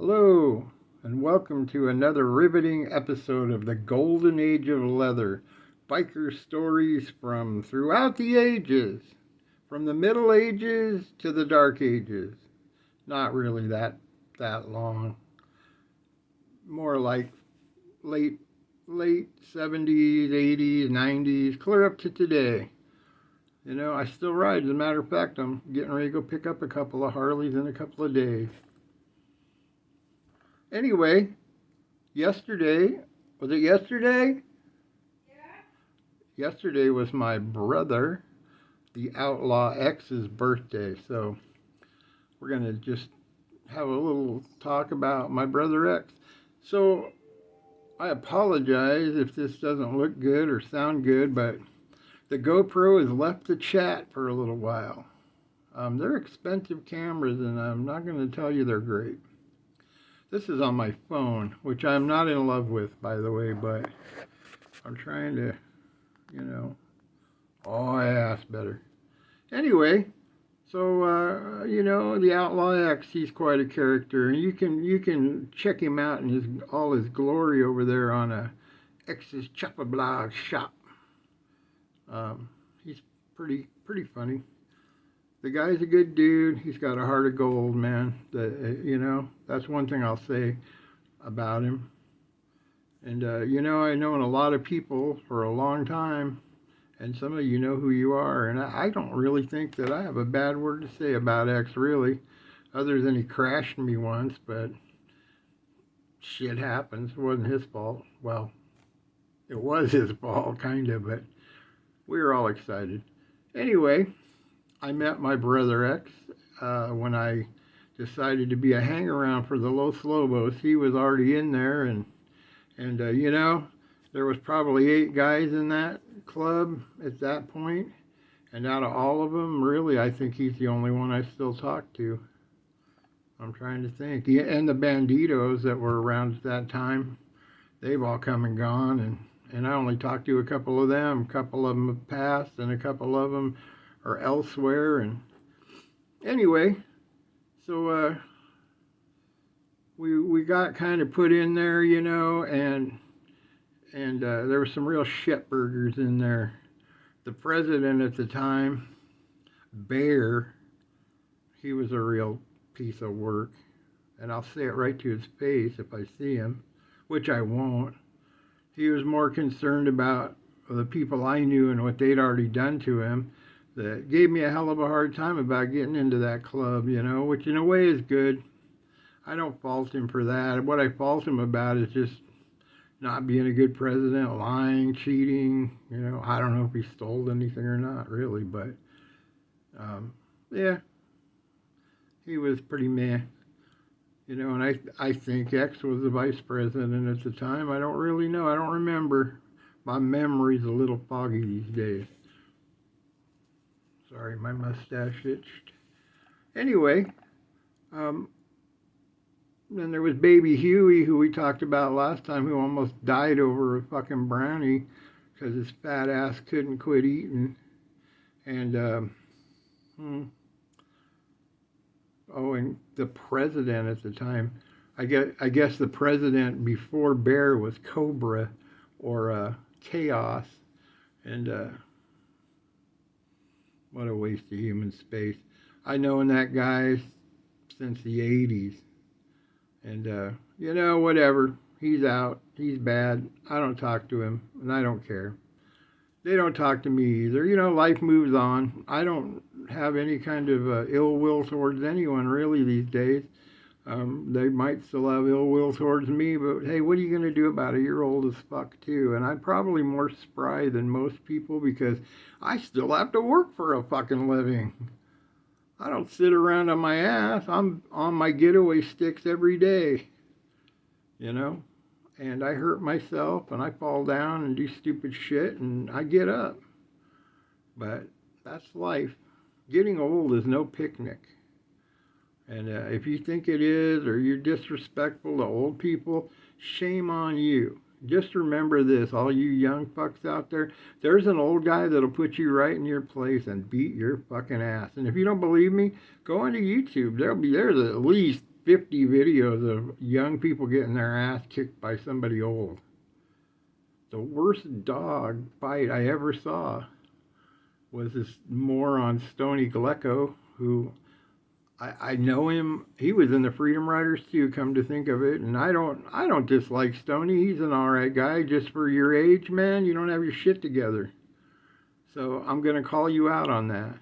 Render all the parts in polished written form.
Hello, and welcome to another riveting episode of the Golden Age of Leather. Biker stories from throughout the ages, from the Middle Ages to the Dark Ages. Not really that long. More like late late 70s, 80s, 90s, clear up to today. I still ride. As a matter of fact, I'm getting ready to go pick up a couple of Harleys in a couple of days. Anyway, was it yesterday? Yesterday was my brother, the Outlaw X's birthday. So we're going to just have a little talk about my brother X. So I apologize if this doesn't look good or sound good, but the GoPro has left the chat for a little while. They're expensive cameras, and I'm not going to tell you they're great. This is on my phone, which I'm not in love with, by the way, but I'm trying to, yeah, it's better. Anyway, so, the Outlaw X, he's quite a character, and you can check him out in all his glory over there on X's Chopper Blog shop. He's pretty funny. The guy's a good dude. He's got a heart of gold, man. That's one thing I'll say about him. And, I've known a lot of people for a long time, and some of you know who you are. And I don't really think that I have a bad word to say about X, really, other than he crashed me once, but shit happens. It wasn't his fault. Well, it was his fault, kind of, but we were all excited. Anyway, I met my brother X when I decided to be a hang-around for the Los Lobos. He was already in there, and there was probably 8 guys in that club at that point, and out of all of them, really, I think he's the only one I still talk to. I'm trying to think. Yeah, and the Banditos that were around at that time, they've all come and gone, and I only talked to a couple of them. A couple of them have passed, and a couple of them are elsewhere. And anyway, so we got kind of put in there, and there were some real shitburgers in there. The president at the time, Bear, he was a real piece of work, and I'll say it right to his face if I see him, which I won't. He was more concerned about the people I knew and what they'd already done to him. That gave me a hell of a hard time about getting into that club, which in a way is good. I don't fault him for that. What I fault him about is just not being a good president, lying, cheating. I don't know if he stole anything or not, really, but yeah, he was pretty meh. And I think X was the vice president at the time. I don't really know. I don't remember. My memory's a little foggy these days. Sorry, my mustache itched. Anyway, then there was Baby Huey, who we talked about last time, who almost died over a fucking brownie because his fat ass couldn't quit eating. And, and the president at the time, I guess the president before Bear was Cobra or Chaos. And, what a waste of human space. I known that guy since the 80s. And, whatever. He's out. He's bad. I don't talk to him, and I don't care. They don't talk to me either. Life moves on. I don't have any kind of ill will towards anyone, really, these days. They might still have ill will towards me, but hey, what are you going to do about it? You're old as fuck, too. And I'm probably more spry than most people because I still have to work for a fucking living. I don't sit around on my ass. I'm on my getaway sticks every day, and I hurt myself, and I fall down and do stupid shit, and I get up. But that's life. Getting old is no picnic. And if you think it is, or you're disrespectful to old people, shame on you. Just remember this, all you young fucks out there, there's an old guy that'll put you right in your place and beat your fucking ass. And if you don't believe me, go onto YouTube. There's at least 50 videos of young people getting their ass kicked by somebody old. The worst dog fight I ever saw was this moron Stony Glecko, who I know him. He was in the Freedom Riders too, come to think of it. And I don't dislike Stony. He's an alright guy. Just for your age, man, you don't have your shit together. So I'm gonna call you out on that.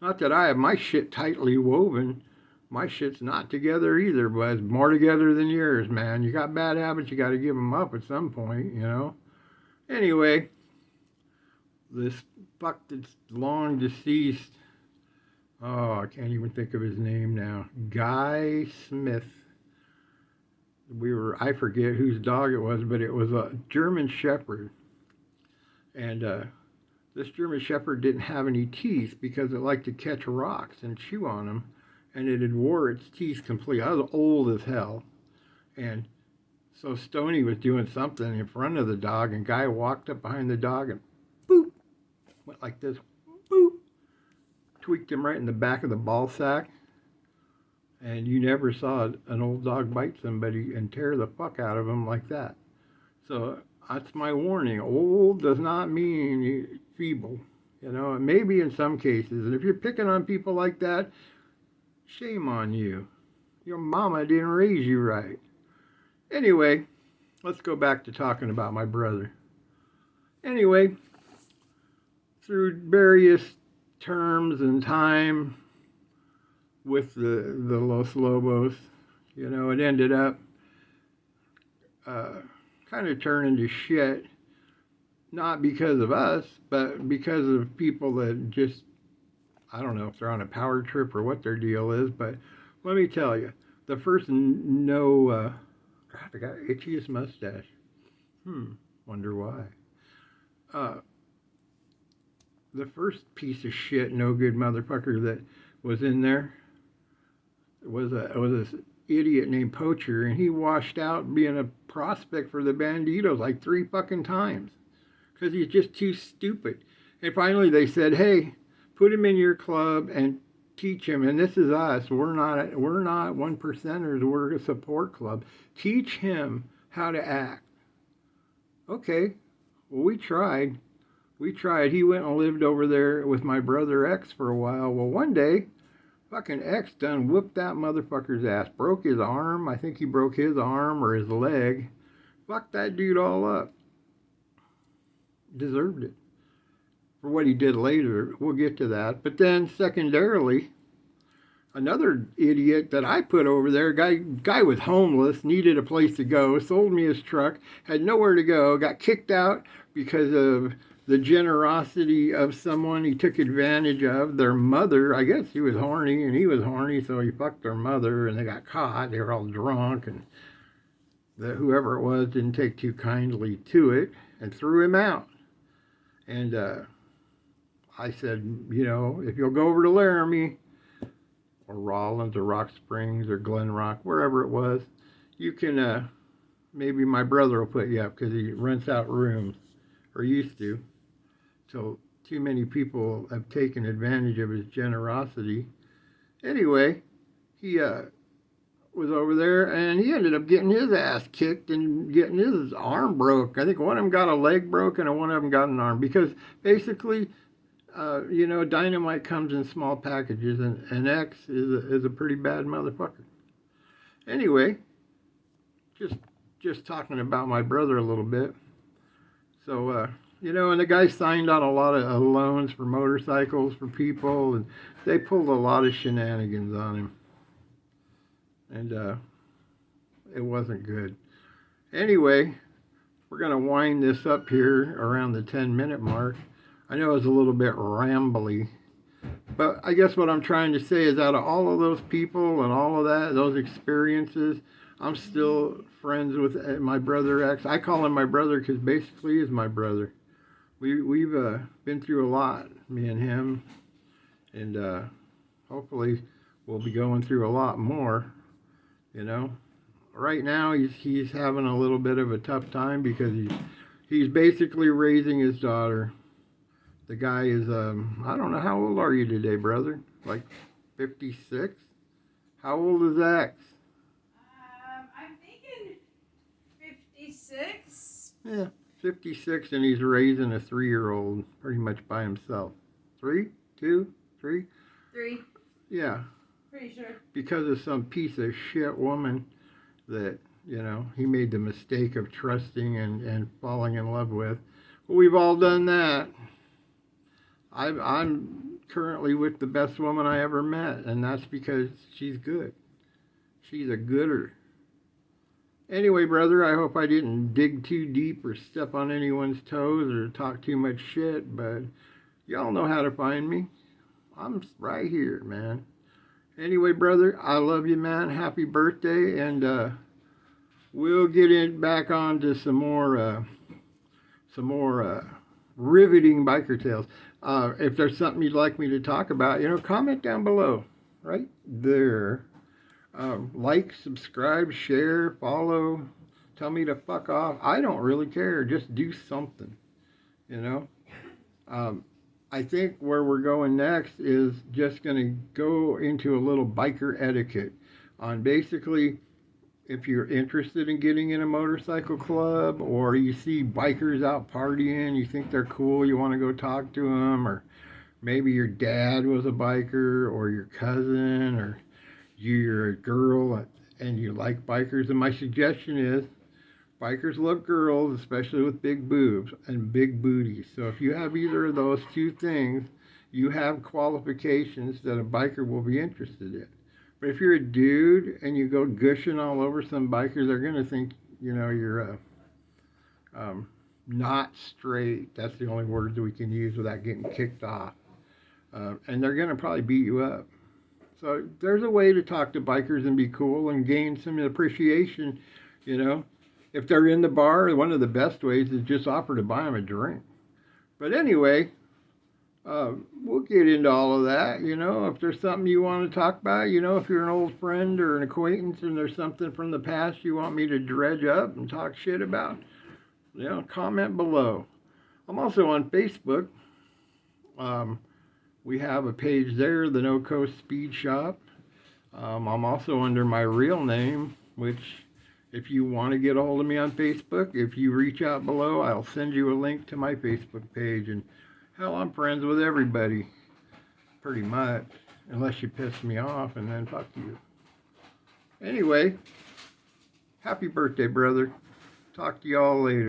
Not that I have my shit tightly woven. My shit's not together either, but it's more together than yours, man. You got bad habits, you got to give them up at some point, you know. Anyway, this fuck that's long deceased. Oh, I can't even think of his name now. Guy Smith. I forget whose dog it was, but it was a German Shepherd. And this German Shepherd didn't have any teeth because it liked to catch rocks and chew on them. And it had wore its teeth completely. I was old as hell. And so Stoney was doing something in front of the dog, and Guy walked up behind the dog and boop, went like this, boop, tweaked him right in the back of the ball sack. And you never saw an old dog bite somebody and tear the fuck out of them like that. So that's my warning. Old does not mean feeble. You know, maybe in some cases. And if you're picking on people like that, shame on you. Your mama didn't raise you right. Anyway, let's go back to talking about my brother. Anyway, through various terms and time with the Los Lobos, you know, it ended up kind of turning to shit. Not because of us, but because of people that just, I don't know if they're on a power trip or what their deal is, but let me tell you, the first God, I got itchiest mustache. Wonder why. The first piece of shit, no good motherfucker that was in there was this idiot named Poacher, and he washed out being a prospect for the Banditos like 3 fucking times because he's just too stupid. And finally they said, hey, put him in your club and teach him. And this is us. We're not one percenters. We're a support club. Teach him how to act. Okay. Well, we tried. He went and lived over there with my brother X for a while. Well, one day, fucking X done whooped that motherfucker's ass. Broke his arm. I think he broke his arm or his leg. Fucked that dude all up. Deserved it. For what he did later. We'll get to that. But then secondarily, another idiot that I put over there, guy was homeless, needed a place to go, sold me his truck, had nowhere to go, got kicked out because of the generosity of someone he took advantage of. Their mother, I guess he was horny, and he was horny, so he fucked their mother, and they got caught. They were all drunk, and whoever it was didn't take too kindly to it and threw him out. And I said, you know, if you'll go over to Laramie or Rollins or Rock Springs or Glen Rock, wherever it was, you can, maybe my brother will put you up because he rents out rooms, or used to. So too many people have taken advantage of his generosity. Anyway, he was over there, and he ended up getting his ass kicked and getting his arm broke. I think one of them got a leg broken and one of them got an arm, because basically, you know, dynamite comes in small packages, and X is a pretty bad motherfucker. Anyway, just talking about my brother a little bit. So, you know, and the guy signed on a lot of loans for motorcycles for people, and they pulled a lot of shenanigans on him. And it wasn't good. Anyway, we're going to wind this up here around the 10-minute mark. I know it's a little bit rambly, but I guess what I'm trying to say is out of all of those people and all of that, those experiences, I'm still friends with my brother X. I call him my brother because basically he's my brother. We've been through a lot, me and him, and hopefully we'll be going through a lot more, you know. Right now he's having a little bit of a tough time because he's basically raising his daughter. The guy is, I don't know, how old are you today, brother? Like 56? How old is X? I'm thinking 56. Yeah, 56, and he's raising a 3-year-old pretty much by himself. 3? 2? 3? 3. Yeah. Pretty sure. Because of some piece of shit woman that, he made the mistake of trusting and falling in love with. Well, we've all done that. I'm currently with the best woman I ever met, and that's because she's good. She's a gooder. Anyway, brother, I hope I didn't dig too deep or step on anyone's toes or talk too much shit, but y'all know how to find me. I'm right here, man. Anyway, brother, I love you, man. Happy birthday, and we'll get it back on to some more riveting biker tales. If there's something you'd like me to talk about, comment down below, right there. Like, subscribe, share, follow. Tell me to fuck off. I don't really care. Just do something, you know. I think where we're going next is just going to go into a little biker etiquette on basically if you're interested in getting in a motorcycle club or you see bikers out partying, you think they're cool, you want to go talk to them, or maybe your dad was a biker or your cousin or you're a girl and you like bikers. And my suggestion is bikers love girls, especially with big boobs and big booties. So if you have either of those two things, you have qualifications that a biker will be interested in. But if you're a dude and you go gushing all over some bikers, they're going to think, you're not straight. That's the only words we can use without getting kicked off. And they're going to probably beat you up. So there's a way to talk to bikers and be cool and gain some appreciation, If they're in the bar, one of the best ways is just offer to buy them a drink. But anyway, we'll get into all of that, If there's something you want to talk about, if you're an old friend or an acquaintance and there's something from the past you want me to dredge up and talk shit about, comment below. I'm also on Facebook. We have a page there, the No Coast Speed Shop. I'm also under my real name, which if you want to get a hold of me on Facebook, if you reach out below, I'll send you a link to my Facebook page. And hell, I'm friends with everybody, pretty much, unless you piss me off, and then fuck you. Anyway, happy birthday, brother. Talk to y'all later.